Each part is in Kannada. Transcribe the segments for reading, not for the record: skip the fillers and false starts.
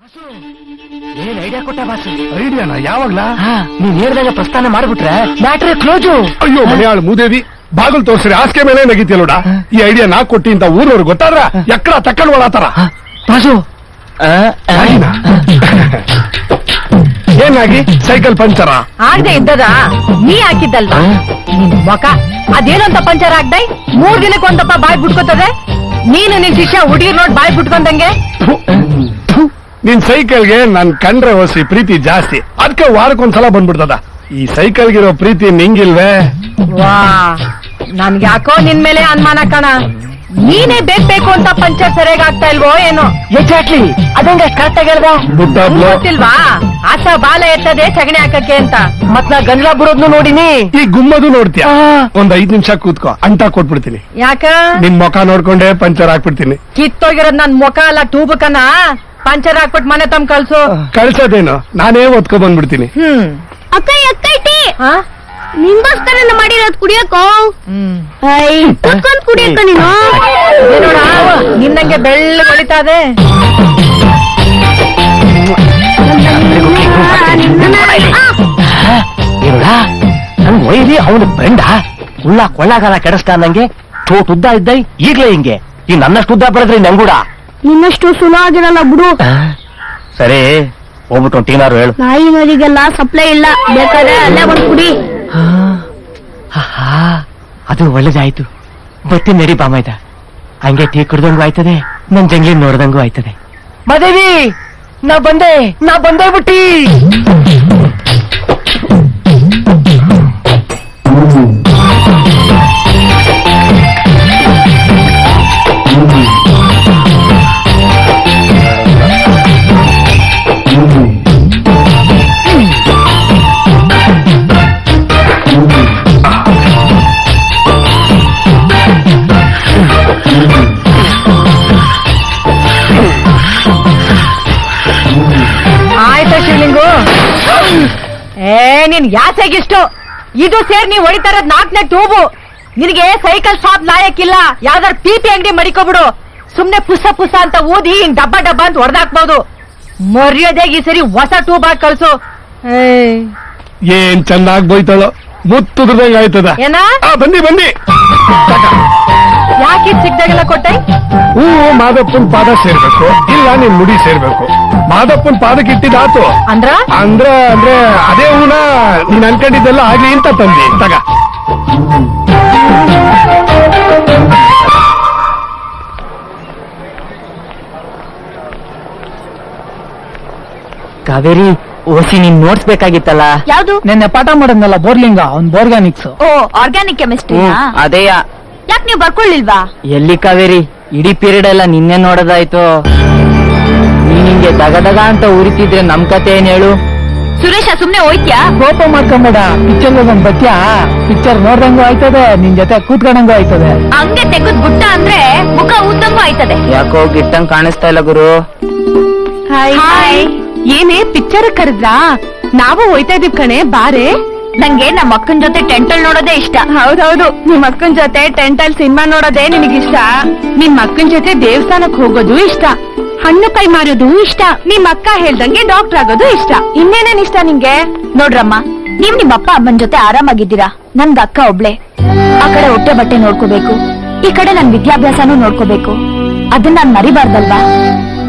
ಏನ್ ಐಡಿಯಾ ಕೊಟ್ಟ ಬಾಸು? ಐಡಿಯಾನ ಯಾವಾಗ್ಲಾ? ನೀನ್ ಹೇಳ್ದಾಗ ಪ್ರಸ್ಥಾನ ಮಾಡ್ಬಿಟ್ರೆ ಮ್ಯಾಟ್ರೆ ಕ್ಲೋಜು. ಅಯ್ಯೋ ಮನೆಯಾಳು ಮೂದೇವಿ, ಬಾಗಲ್ ತೋರ್ಸ್ರಿ ಹಾಸಿಗೆ ಮೇಲೆ ನಗಿತಿಯಲ್ಲೋಡ. ಈ ಐಡಿಯಾ ನಾ ಕೊಟ್ಟಿ ಅಂತ ಊರವ್ರು ಗೊತ್ತಾದ್ರ ಎಕ್ಕಡ ತಕ್ಕಂಡ್ ಒಳತಾರ. ಬಾಸು ಏನಾಗಿ ಸೈಕಲ್ ಪಂಚರ ಆಗದೆ ಇದ್ದದ ನೀ ಹಾಕಿದ್ದಲ್ವಾ ನಿನ್ ಮೊಕ? ಅದೇನಂತ ಪಂಚರ್ ಆಗ್ದೈ? 3 ದಿನಕ್ಕೊಂದಪ್ಪ ಬಾಯ್ ಬಿಟ್ಕೋತದೆ. ನೀನು ನಿನ್ ಶಿಷ್ಯ ಹುಡುಗಿರ್ ನೋಡ್ ಬಾಯ್ ಬಿಟ್ಕೊಂಡಂಗೆ. ನಿನ್ ಸೈಕಲ್ಗೆ ನನ್ ಕಂಡ್ರೆ ಹೊಸಿ ಪ್ರೀತಿ ಜಾಸ್ತಿ, ಅದಕ್ಕೆ ವಾರಕ್ಕೊಂದ್ಸಲ ಬಂದ್ಬಿಡ್ತದ. ಈ ಸೈಕಲ್ಗಿರೋ ಪ್ರೀತಿ ನಿಂಗಿಲ್ವೇ? ವಾ, ನನ್ಗೆ ಯಾಕೋ ನಿನ್ ಮೇಲೆ ಅನುಮಾನ ಕಣ. ನೀನೇ ಬೇಕು ಅಂತ ಪಂಚರ್ ಸರಿಯಾಗಿ ಆಗ್ತಾ ಇಲ್ವೋ ಏನೋ? ಎಕ್ಸಾಕ್ಟ್ಲಿ ಅದಂಗ ಕರೆಕ್ಟ್ ಆಗಿ ಹೇಳ್ದ. ಗೊತ್ತಿಲ್ವಾ ಆತ ಬಾಲ ಎತ್ತದೆ ಸಗಣಿ ಹಾಕಕ್ಕೆ ಅಂತ. ಮತ್ ನಾ ಗಂಜಲ ಬಿಡೋದ್ನು ನೋಡಿನಿ. ಈ ಗುಮ್ಮದು ನೋಡ್ತೀಯ? ಒಂದ್ 5 ನಿಮಿಷ ಕೂತ್ಕೋ, ಅಂಟ ಕೊಟ್ಬಿಡ್ತೀನಿ. ಯಾಕ? ನಿನ್ ಮುಖ ನೋಡ್ಕೊಂಡೆ ಪಂಚರ್ ಹಾಕ್ಬಿಡ್ತೀನಿ. ಕಿತ್ತೋಗಿರೋದ್ ನನ್ ಮುಖ ಅಲ್ಲ, ಟ್ಯೂಬ್ ಕನ. ಪಂಚರ್ ಹಾಕ್ಬಿಟ್ ಮನೆ ತಮ್ಮ ಕಳ್ಸು. ಕಳ್ಸೋದೇನು, ನಾನೇ ಒತ್ಕೊ ಬಂದ್ಬಿಡ್ತೀನಿ. ಅಕ್ಕ ಅಕ್ಕೈತಿ ನಿಂಗೋಸ್ಕರ ಮಾಡಿರೋದ್ ಕುಡಿಯಕೋ. ಕುತ್ಕೊಂಡ್ ಕುಡಿಯಕ್ಕ ನೀನು. ನೋಡ ನಿನ್ನಂಗೆ ಬೆಳ್ಳ ಹೊಳಿತಾ ಇದೆ. ನನ್ ಒಯ್ರಿ ಅವನು ಫ್ರೆಂಡ ಉಳ್ಳ ಕೊಳ್ಳಾಗಾಲ ಕೆಡಿಸ್ತಾ ನಂಗೆ. ಚೋಟ್ ಉದ್ದ ಇದ್ದ ಈಗ್ಲೇ ಹಿಂಗೆ. ಈ ನನ್ನಷ್ಟು ಉದ್ದ ಬೆಳೆದ್ರಿ ನಂಗೂಡ. ನಿನ್ನಷ್ಟು ಸುಲಭ ಆಗಿರಲ್ಲ ಬಿಡು. ಸರಿ ಹೋಗ್ಬಿಟ್ಟು ಟೀನಾರು ಹೇಳು. ನಾಯಿ ಮರಿಗೆಲ್ಲ ಸಪ್ಲೈ ಇಲ್ಲ, ಬೇಕಾದ್ರೆ ಅಲ್ಲೇ ಬಂದ್ ಕುಡಿ. ಅದು ಒಳ್ಳೇದಾಯ್ತು. ಬರ್ತೀನಿ ನಡಿ ಬಾಮೈದ. ಹಂಗೆ ಟೀ ಕುಡ್ದಂಗೂ ಆಯ್ತದೆ, ನನ್ ಜಂಗ್ಲಿ ನೋಡ್ದಂಗೂ ಆಯ್ತದೆ. ಮದೇವಿ ನಾ ಬಂದೇ ಬಿಟ್ಟಿ. ಆಯ್ತಾ ಶಿವಲಿಂಗು? ನೀನ್ ಯಾಸೆಗಿಷ್ಟು ಇದು ಸೇರ್ ನೀವ್ ಹೊಡಿತಾ ಇರೋದ್ 4ನೇ ಟ್ಯೂಬು. ನಿನಗೆ ಸೈಕಲ್ ಶಾಪ್ ಲಾಯಕ್ಕಿಲ್ಲ. ಯಾವ್ದಾರು ಪಿಪಿ ಅಂಗಡಿ ಮಡಿಕೋಬಿಡು. ಸುಮ್ನೆ ಪುಸ ಅಂತ ಊದಿ ಹಿಂಗ್ ಡಬ್ಬ ಅಂತ ಹೊಡೆದಾಕ್ಬಹುದು. ಮರ್ಯಾದೆಗೆ ಈ ಸರಿ ಹೊಸ ಟ್ಯೂಬ್ ಹಾಕಿ ಕಳ್ಸು. ಏನ್ ಚೆನ್ನಾಗ್ ಬೋಯ್ತಾಳೋ, ಮುತ್ತುದ್ರಂಗ ಆಯ್ತದ. ಏನ ಬನ್ನಿ ಯಾಕೆ ಸಿಕ್ದಾಗೆಲ್ಲ ಕೊಟ್ಟೈ? ಮಾದಪ್ಪನ್ ಪಾದ ಸೇರ್ಬೇಕು, ಇಲ್ಲ ನಿನ್ ಮುಡಿ ಸೇರ್ಬೇಕು. ಮಾದಪ್ಪನ್ ಪಾದಕ್ಕೆ ಇಟ್ಟಿದ್ದಾತು ಅಂದ್ರೆ ಅದೇ ಹೂನ ನೀನ್ ಅನ್ಕೊಂಡಿದ್ದೆಲ್ಲ ಆಗ್ಲಿ ಅಂತ ತಂದಿ ತಗ. ಕಾವೇರಿ ಓಸಿ ನೀನ್ ನೋಡ್ಸ್ಬೇಕಾಗಿತ್ತಲ್ಲ. ಯಾವ್ದು? ನಿನ್ನೆ ಪಾಠ ಮಾಡದ್ನಲ್ಲ ಬೋರ್ಲಿಂಗ, ಅವ್ನ್ ಬೋರ್ಗಾನಿಕ್ಸ್. ಓ, ಆರ್ಗ್ಯಾನಿಕ್ ಕೆಮಿಸ್ಟ್ರಿ. ಅದೇಯ. ಯಾಕೆ ನೀವು ಬರ್ಕೊಳ್ಳಿಲ್ವಾ? ಎಲ್ಲಿ ಕಾವೇರಿ, ಇಡೀ ಪೀರಿಯಡ್ ಎಲ್ಲ ನಿನ್ನೆ ನೋಡೋದಾಯ್ತು. ನೀನ್ ಹಿಂಗೆ ದಗದಗ ಅಂತ ಉರಿತಿದ್ರೆ ನಮ್ ಕತೆ ಏನ್ ಹೇಳು? ಸುರೇಶ ಸುಮ್ನೆ ಹೋಯ್ತ್ಯಾ? ಕೋಪ ಮಾಡ್ಕೊಂಬೇಡ. ಪಿಕ್ಚರ್ ಒಂದ್ ಬತ್ಯಾ, ಪಿಕ್ಚರ್ ನೋಡ್ದಂಗೂ ಆಯ್ತದೆ, ನಿನ್ ಜೊತೆ ಕೂತ್ಕೊಂಡಂಗೂ ಆಯ್ತದೆ. ಹಂಗೆ ತೆಗೆದ್ ಬುಟ್ಟ ಅಂದ್ರೆ ಮುಖ ಉದ್ದಂಗೂ ಆಯ್ತದೆ. ಯಾಕೋ ಗಿಟ್ಟಂಗ್ ಕಾಣಿಸ್ತಾ ಇಲ್ಲ ಗುರು. ಹಾಯ್. ಏನೇ ಪಿಕ್ಚರ್ ಕರೆದ್ರಾ? ನಾವು ಹೋಯ್ತಾ ಇದೀವಿ ಕಣೆ, ಬಾರೆ. ನಂಗೆ ನಮ್ಮ ಅಕ್ಕನ ಜೊತೆ ಟೆಂಟಲ್ ನೋಡೋದೇ ಇಷ್ಟ. ಹೌದೌದು, ನಿಮ್ ಅಕ್ಕನ ಜೊತೆ ಟೆಂಟಲ್ ಸಿನಿಮಾ ನೋಡೋದೇ ನಿನಗಿಷ್ಟ. ನಿಮ್ ಅಕ್ಕನ ಜೊತೆ ದೇವಸ್ಥಾನಕ್ ಹೋಗೋದು ಇಷ್ಟ. ಹಣ್ಣು ಕೈ ಮಾರೋದು ಇಷ್ಟ. ನಿಮ್ ಅಕ್ಕ ಹೇಳ್ದಂಗೆ ಡಾಕ್ಟರ್ ಆಗೋದು ಇಷ್ಟ. ಇನ್ನೇನೇನ್ ಇಷ್ಟ ನಿಂಗೆ? ನೋಡ್ರಮ್ಮ, ನೀವ್ ನಿಮ್ಮ ಅಪ್ಪ ಅಮ್ಮನ ಜೊತೆ ಆರಾಮಾಗಿದ್ದೀರಾ. ನನ್ಗ ಅಕ್ಕ ಒಬ್ಳೆ. ಆ ಕಡೆ ಹೊಟ್ಟೆ ಬಟ್ಟೆ ನೋಡ್ಕೋಬೇಕು, ಈ ಕಡೆ ನನ್ ವಿದ್ಯಾಭ್ಯಾಸನೂ ನೋಡ್ಕೋಬೇಕು. ಅದನ್ನ ನಾನ್ ಮರಿಬಾರ್ದಲ್ವಾ?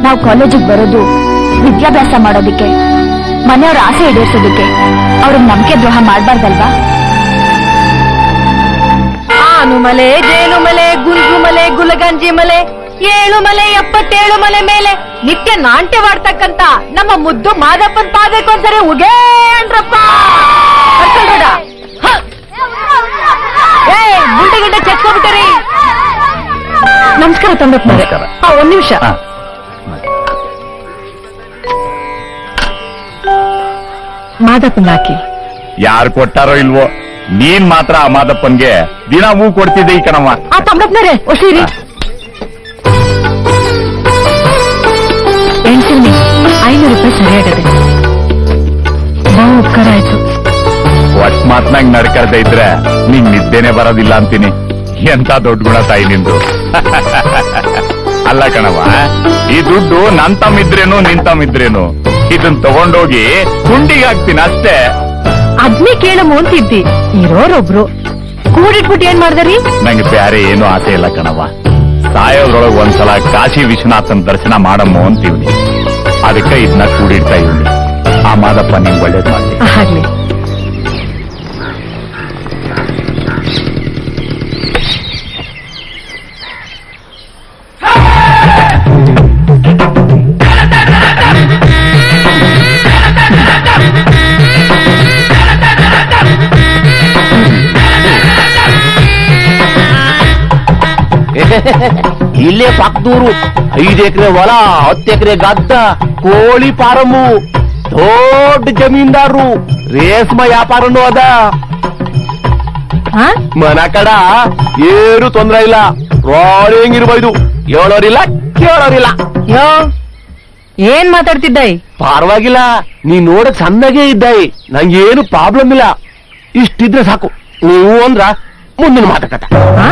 ನಾವ್ ಕಾಲೇಜಿಗೆ ಬರೋದು ವಿದ್ಯಾಭ್ಯಾಸ ಮಾಡೋದಿಕ್ಕೆ, ಮನೆಯವ್ರ ಆಸೆ ಈಡೇರಿಸೋದಿಕ್ಕೆ. ಅವ್ರಿಗೆ ನಂಬಿಕೆ ದ್ರೋಹ ಮಾಡ್ಬಾರ್ದಲ್ವಾ? ಆನು ಮಲೆ, ಜೇನು ಮಲೆ, ಗುಂಜು ಮಲೆ, ಗುಲಗಂಜಿ ಮಲೆ, 7 ಮಲೆ 77 ಮಲೆ ಮೇಲೆ ನಿತ್ಯ ನಾಟ್ಯವಾಡ್ತಕ್ಕಂತ ನಮ್ಮ ಮುದ್ದು ಮಾದಪ್ಪನ್ ಪಾದಕ್ಕೆ ಒಂದ್ಸರಿ ಉಗೇ ಅಂದ್ರಪ್ಪ. ಗುಂಡೆ ಗಿಂಡೆ ಚೆಕ್ಕೋಬಿಟ್ಟರಿ. ನಮಸ್ಕಾರ ತಂದಪ್ಪನವ್ರೆ. ಒಂದ್ ನಿಮಿಷ. ಮಾದಪ್ಪನ್ ಹಾಕಿ. ಯಾರು ಕೊಟ್ಟಾರೋ ಇಲ್ವೋ, ನೀನ್ ಮಾತ್ರ ಆ ಮಾದಪ್ಪನ್ಗೆ ದಿನ ಹೂ ಕೊಡ್ತಿದ್ದೆ ಈ ಕಣಮ್ಮ. ಆ ತಂದಪ್ಪನವ್ರೆ ಒಸಿರಿ. 500 ರೂಪಾಯಿ ಸರಿಯಾಗದೆ. ಬಹು ಉಪಕಾರ ಆಯ್ತು. ಒಟ್ ಮಾತ್ನಾಗ ನಡ್ಕಳ್ತಾ ಇದ್ರೆ ನಿಂಗ್ ನಿದ್ದೆನೆ ಬರೋದಿಲ್ಲ ಅಂತೀನಿ. ಎಂತ ದೊಡ್ಡ ಗುಣ ತಾಯಿ ನಿಂದು. ಅಲ್ಲ ಕಣವ, ಈ ದುಡ್ಡು ನನ್ ತಮ್ಮಿದ್ರೇನು ನಿನ್ ತಮ್ಮಿದ್ರೇನು ಇದನ್ ತಗೊಂಡೋಗಿ ಗುಂಡಿಗೆ ಹಾಕ್ತೀನಿ ಅಷ್ಟೇ. ಅದ್ನೇ ಕೇಳಮು ಅಂತಿದ್ದಿ, ಇರೋರೊಬ್ರು ಕೂಡಿಟ್ಬಿಟ್ಟು ಏನ್ ಮಾಡ್ದರಿ? ನಂಗೆ ಬೇರೆ ಏನು ಆಸೆ ಇಲ್ಲ ಕಣವ. ಸಾಯೋದ್ರೊಳಗೆ ಒಂದ್ಸಲ ಕಾಶಿ ವಿಶ್ವನಾಥನ್ ದರ್ಶನ ಮಾಡಮ್ಮು ಅಂತೀವ್ನಿ. ಅದಕ್ಕೆ ಇದನ್ನ ಕೂಡಿಡ್ತಾ ಇವ್ನಿ. ಆ ಮಾದಪ್ಪ ನಿಂಗೆ ಒಳ್ಳೇದ್ ಮಾಡ್ಲಿ. ಆಗ್ಲಿ. ಇಲ್ಲೇ ಪಕ್ಕದೂರು 5 ಎಕರೆ ಹೊಲ, 10 ಎಕರೆ ಗದ್ದ, ಕೋಳಿ ಫಾರಮ್ಮು, ದೊಡ್ಡ ಜಮೀನ್ದಾರರು, ರೇಷ್ಮ ವ್ಯಾಪಾರನು ಅದ. ಆ? ಮನ ಕಡ ಏನು ತೊಂದ್ರೆ ಇಲ್ಲ, ರೋಳಿಂಗಿರ್ಬೋದು. ಹೇಳೋರಿಲ್ಲ ಕೇಳೋರಿಲ್ಲ. ಯೋ ಏನ್ ಮಾತಾಡ್ತಿದ್ದಾಯ್? ಪರವಾಗಿಲ್ಲ, ನೀ ನೋಡ ಚಂದಾಗೆ ಇದ್ದಾಯಿ, ನಂಗೇನು ಪ್ರಾಬ್ಲಮ್ ಇಲ್ಲ. ಇಷ್ಟಿದ್ರೆ ಸಾಕು. ನೀವು ಅಂದ್ರ ಮುಂದಿನ ಮಾತುಕತೆ. ಆ?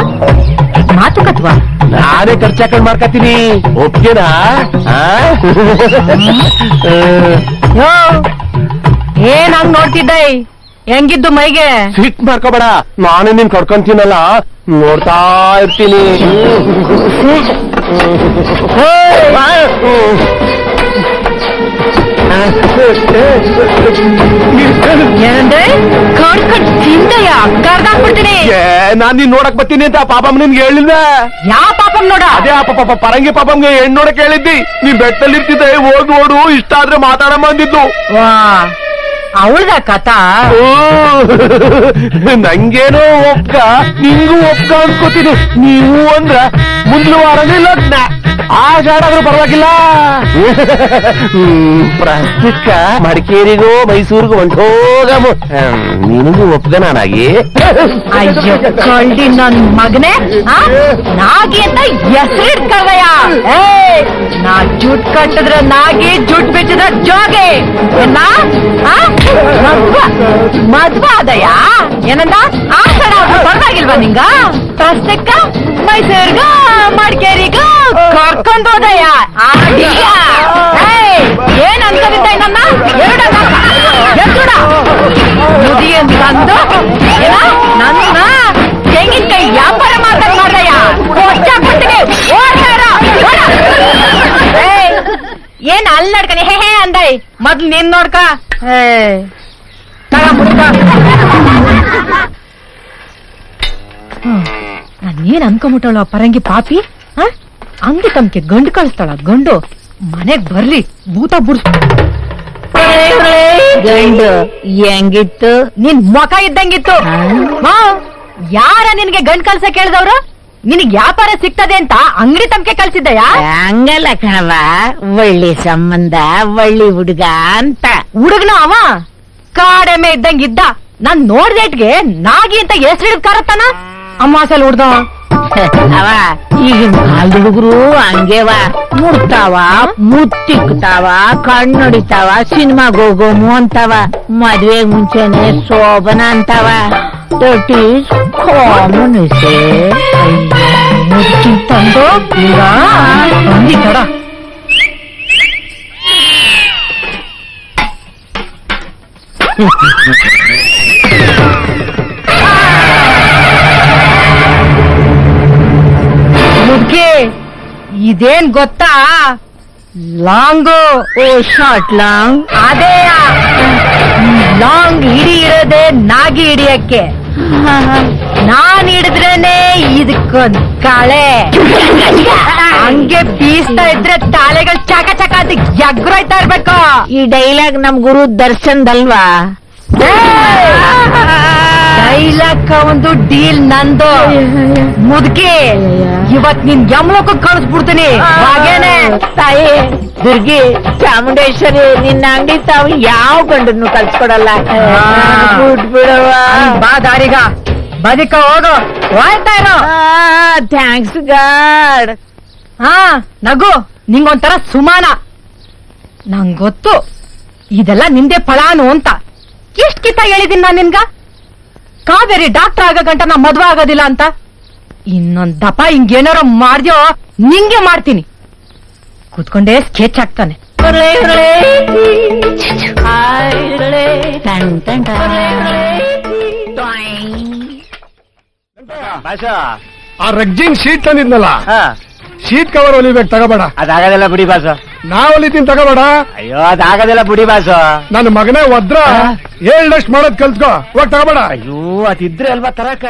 ಮಾತುಕತ್ವಾ? ನಾನೇ ಖರ್ಚಾಕೊಂಡ್ ಮಾಡ್ಕತೀನಿ, ಒಪ್ಗೆನಾ? ಯೋ ಏನ್ ಹಂಗ್ ನೋಡ್ತಿದ್ದಾಯ್? ಹೆಂಗಿದ್ದು ಮೈಗೆ? ಸಿಟ್ ಮಾಡ್ಕೋಬೇಡ, ನಾನೇ ನಿನ್ ಕರ್ಕೊಂತೀನಲ್ಲ, ನೋಡ್ತಾ ಇರ್ತೀನಿ. ಏನಂದ್ರೆ ಕಣ್ಕಟ್ ಚಿಂತೆಯ ಕರ್ದಾಕ್ಬಿಡ್ತೀನಿ. ನಾನ್ ನೀನ್ ನೋಡಕ್ ಬರ್ತೀನಿ ಅಂತ ಪಾಪಮ್ಮ ನಿನ್ಗೆ ಹೇಳಿಲ್ಲ. ಯಾವ ಪಾಪಂ ನೋಡ? ಅದೇ ಪಾಪ ಪರಂಗಿ ಪಾಪಮ್ಗೆ ಹೆಣ್ಣು ನೋಡಕ್ ಹೇಳಿದ್ದಿ. ನೀನ್ ಬೆಟ್ಟಲ್ಲಿ ಇರ್ತಿದ್ದೆ, ಹೋಗ್ ನೋಡು, ಇಷ್ಟ ಆದ್ರೆ ಮಾತಾಡಮ್ಮ ಅಂದಿದ್ದು. ವಾ ಅವಳ್ದ ಕಥಾ? ನಂಗೇನೋ ಒಪ್ಕ, ನಿಂಗೂ ಒಪ್ಕ ಅನ್ಕೋತೀನಿ. ನೀವು ಅಂದ್ರ ಮುಂದಿನ ವಾರನೇ ಲಗ್ನ, ಆಗಾಡಾದ್ರೂ ಪರವಾಗಿಲ್ಲ. ಪ್ರಸ್ತುತ ಮಡಿಕೇರಿಗೋ ಮೈಸೂರಿಗೂ ಹೊಂಟೋಗಮು. ನಿನಗೂ ಒಪ್ಗನಾಗಿ? ಅಯ್ಯೋ ಕಳ್ಳಿ ನನ್ ಮಗನೇ, ನಾಗಿ ಅಂತ ಹೆಸರಿಟ್ಕರ್ದಯ್ಯ. ನಾ ಜುಟ್ ಕಟ್ಟಿದ್ರ ನಾಗಿ, ಜುಟ್ ಬಿಚ್ಚಿದ್ರ ಜೋಗೆ. ಮದ್ವ ಅದಯ್ಯ ಏನಂದ? ಆಷಾಢ ಪರವಾಗಿಲ್ವಾ ನಿಂಗ? ಪ್ರಸ್ತಕ್ಕ ಮೈಸೂರ್ಗ ಮಡಿಕೇರಿಗ ಕರ್ಕೊಂಡ್ ಹೋದಯ್ಯ. ಏನ್ ಅನ್ಕೊಂಡಿದ್ದ ನನ್ನ ಮುದಿ ಅಂತ ಅಂದು ನನ್ನ ತೆಂಗಿನಕಾಯಿ ವ್ಯಾಪಾರ ಮಾಡ್ದಯ್ಯ. ಏನ್ ಅಲ್ಲಿ ನೋಡ್ಕನಿ ಹೇ ಅಂದಯ್, ಮೊದ್ಲು ನೀನ್ ನೋಡ್ಕ. ನಾನೇನ್ ಅನ್ಕೊಂಬಿಟ್ಟವಳ ಪರಂಗಿ ಪಾಪಿ. ಅಂಗಿ ತಮ್ಕೆ ಗಂಡು ಕಳಿಸ್ತಾಳ. ಗಂಡು ಮನೆಗ್ ಬರ್ಲಿ, ಭೂತ ಬುಡ್ಸ್. ಗಂಡು ಹೆಂಗಿತ್ತು? ನಿನ್ ಮೊಕ ಇದ್ದಂಗಿತ್ತು. ಯಾರ ನಿನ್ಗೆ ಗಂಡ್ ಕಳ್ಸ ಕೇಳಿದವ್ರು? ನಿನಗ್ ವ್ಯಾಪಾರ ಸಿಗ್ತದೆ ಅಂತ ಅಂಗಡಿ ತಮ್ಕೆ ಕಳ್ಸಿದ್ದಯ್ಯ? ಹಂಗಲ್ಲ ಕಣವ, ಒಳ್ಳೆ ಸಂಬಂಧ, ಒಳ್ಳೆ ಹುಡುಗ ಅಂತ. ಹುಡುಗನ ಅವ ಕಾಡೆಮೆ ಇದ್ದಂಗಿದ್ದ. ನಾನ್ ನೋಡ್ದೇಟ್ಗೆ ನಾಗಿ ಅಂತ ಹೆಸರಿಡ್ ಕರತ್ತಾನ. ಅಮ್ಮಾಸಲ್ ಹುಡ್ದ ಅವ ಈಗಿನ ಕಾಲದ ಹುಡುಗರು ಹಂಗೇವ, ಮುಡ್ತಾವ, ಮುತ್ತಿಕ್ತಾವ, ಕಣ್ಣೊಡಿತಾವ, ಸಿನಿಮಾಗ್ ಹೋಗೋಮು ಅಂತವ, ಮದ್ವೆಗ್ ಮುಂಚೆನೆ ಶೋಭನ ಅಂತವ. That is common. ತಂದು ಈಗ ಬಂದಿ ತಡ. ಮುದ್ಕೆ ಇದೇನ್ ಗೊತ್ತಾ? ಲಾಂಗು. ಓ ಶಾರ್ಟ್ ಲಾಂಗ್? ಅದೇ ಲಾಂಗ್ ಹಿಡಿ ಇರೋದೆ ನಾಗಿ ಹಿಡಿಯಕ್ಕೆ. ನಾನ್ ಹಿಡಿದ್ರೇನೆ ಇದಕ್ಕೊಂದ್ ಕಳೆ. ಹಂಗೆ ಬೀಸ್ತಾ ಇದ್ರೆ ತಾಳೆಗಳು ಚಕ ಚಕ ಅಂತ ಎಗ್ರೋಯ್ತಾ ಇರ್ಬೇಕು. ಈ ಡೈಲಾಗ್ ನಮ್ ಗುರು ದರ್ಶನ್ದಲ್ವಾ? ಡೈಲಾಗ್ ಒಂದು ಡೀಲ್ ನಂದು. ಮುದುಕಿ ಇವತ್ ನಿನ್ ಯಮಲೋಕ ಕಳಿಸ್ಬಿಡ್ತೀನಿ. ಹಾಗೇನೆ ತಾಯಿ ದುರ್ಗಿ ಚಾಮುಂಡೇಶ್ವರಿ, ನಿನ್ನ ಅಂಗಡಿ ತಾವು ಯಾವ ಗಂಡನ್ನು ಕಳ್ಸ್ಕೊಡಲ್ಲ. ಬಿಡವ, ಬಾ ದಾರಿಗ ಬದಿಕ ಹೋಗು. ಹೋಯ್ತಾ ಇರೋ. Thanks god. ನಗು, ನಿಂಗೊಂಥರ ಸುಮಾನ. ನಂಗೊತ್ತು ಇದೆಲ್ಲ ನಿಂದೆ ಫಳಾನು ಅಂತ. ಎಷ್ಟ್ ಕಿತ್ತ ಹೇಳಿದೀನಿ ನಾನ್ ನಿನ್ಗ? ಕಾವೇರಿ ಡಾಕ್ಟರ್ ಆಗ ಗಂಟ ನಾ ಮದ್ವೆ ಆಗೋದಿಲ್ಲ ಅಂತ. ಇನ್ನೊಂದ್ ದಪ ಹಿಂಗೇನಾರ ಮಾಡ್ದ್ಯೋ ನಿಂಗೆ ಮಾಡ್ತೀನಿ ಕೂತ್ಕೊಂಡೇ ಸ್ಕೆಚ್ ಹಾಕ್ತಾನೆ. ಆ ರಗ್ಜಿನ್ ಶೀಟ್ ತಂದಿದ್ನಲ್ಲ, ಶೀಟ್ ಕವರ್ ಹೊಲಿಬೇಕು, ತಗೋಬೇಡ. ಅದಾಗದೆಲ್ಲ ಬಿಡಿ ಬಾಸು. ನಾ ಹೊಲಿತೀನಿ, ತಗೋಬೇಡ. ಅಯ್ಯೋ ಅದಾಗದೆಲ್ಲ ಬಿಡಿ ಬಾಸು. ನನ್ನ ಮಗನೇ ಒದ್ರ ಹೇಳ್ದಷ್ಟು ಮಾಡೋದ್ ಕಲ್ತ್ಕೋ, ಹೋಗ್ ತಗೋಬೇಡ. ಅಯ್ಯೋ ಅದಿದ್ರೆ ಅಲ್ವಾ ತರಕ.